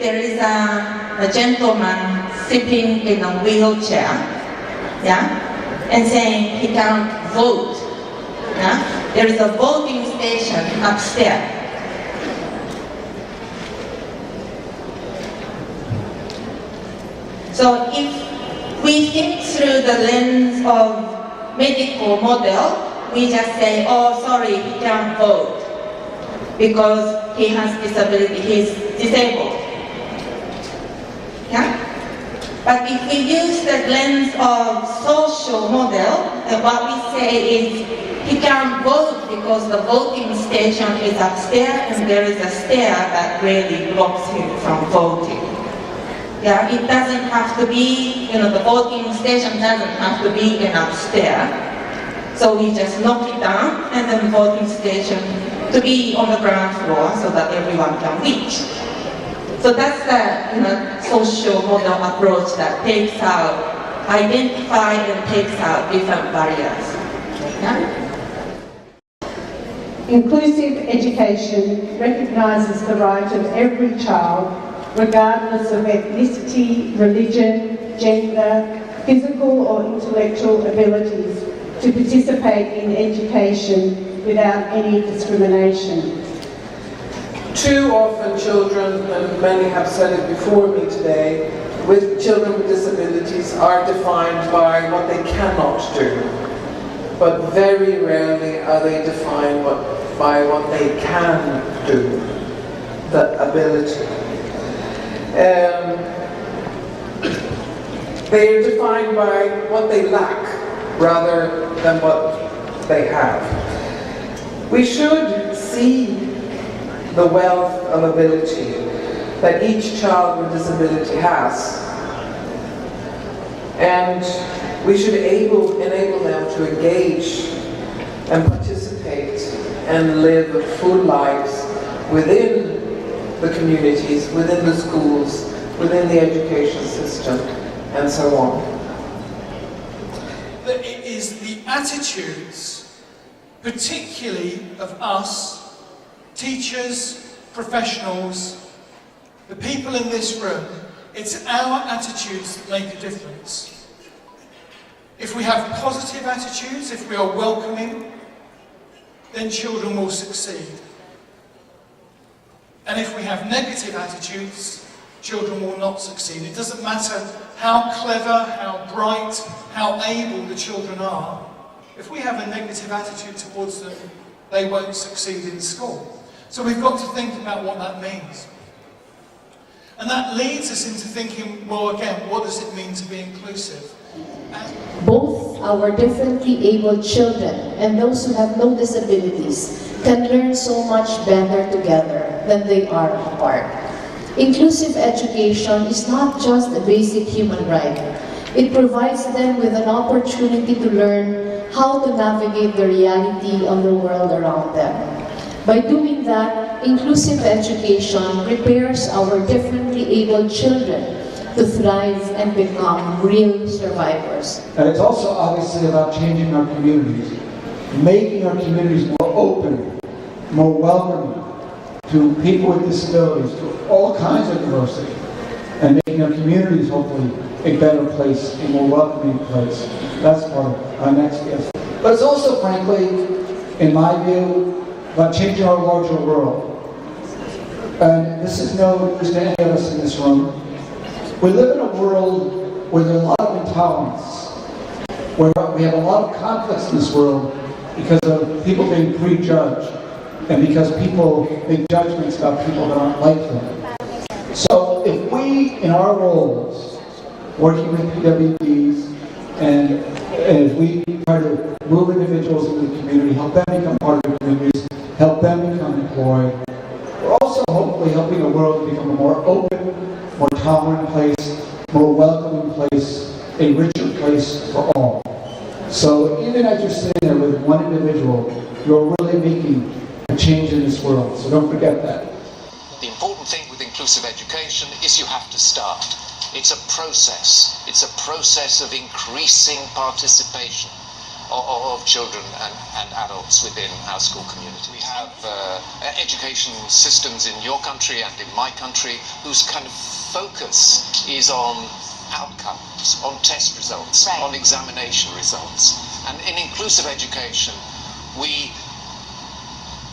there is a gentleman sitting in a wheelchair, yeah, and saying he can't vote, yeah, there is a voting station upstairs. So if we think through the lens of medical model, we just say, oh, sorry, he can't vote because he has disability, he's disabled. Yeah? But if we use the lens of social model, then what we say is he can't vote because the voting station is upstairs and there is a stair that really blocks him from voting. Yeah, it doesn't have to be, the voting station doesn't have to be in upstairs. So we just knock it down and then voting station to be on the ground floor so that everyone can reach. So that's the social model approach that takes out, identify and takes out different barriers. Yeah? Inclusive education recognises the right of every child, regardless of ethnicity, religion, gender, physical or intellectual abilities, to participate in education without any discrimination. Too often children, and many have said it before me today, with children with disabilities are defined by what they cannot do. But very rarely are they defined by what they can do, the ability. They are defined by what they lack rather than what they have. We should see the wealth of ability that each child with disability has, and we should enable them to engage and participate and live full lives within the communities, within the schools, within the education system, and so on. That it is the attitudes, particularly of us, teachers, professionals, the people in this room, it's our attitudes that make a difference. If we have positive attitudes, if we are welcoming, then children will succeed. And if we have negative attitudes, children will not succeed. It doesn't matter how clever, how bright, how able the children are. If we have a negative attitude towards them, they won't succeed in school. So we've got to think about what that means. And that leads us into thinking, well, again, what does it mean to be inclusive? Both our differently abled children and those who have no disabilities can learn so much better together than they are apart. Inclusive education is not just a basic human right. It provides them with an opportunity to learn how to navigate the reality of the world around them. By doing that, inclusive education prepares our differently abled children to thrive and become real survivors. And it's also obviously about changing our communities, making our communities more open, more welcoming to people with disabilities, to all kinds of diversity, and making our communities hopefully a better place, a more welcoming place. That's part of our next gift. But it's also, frankly, in my view, about changing our larger world. And this is no news to any of us in this room. We live in a world where there's a lot of intolerance, where we have a lot of conflicts in this world because of people being prejudged and because people make judgments about people that aren't like them. So if we, in our roles, working with PWDs, and as we try to move individuals into the community, help them become part of the communities, help them become employed, we're also hopefully helping the world become a more open, more tolerant place, more welcoming place, a richer place for all. So even as you're sitting there with one individual, you're really making a change in this world. So don't forget that. The important thing with inclusive education is you have to start. It's a process. It's a process of increasing participation. of children and adults within our school community. We have education systems in your country and in my country whose kind of focus is on outcomes, on test results, Right. on examination results. And in inclusive education, we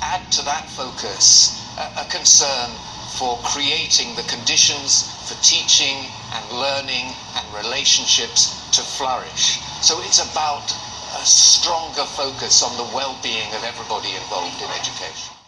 add to that focus a concern for creating the conditions for teaching and learning and relationships to flourish. So it's about a stronger focus on the well-being of everybody involved in education.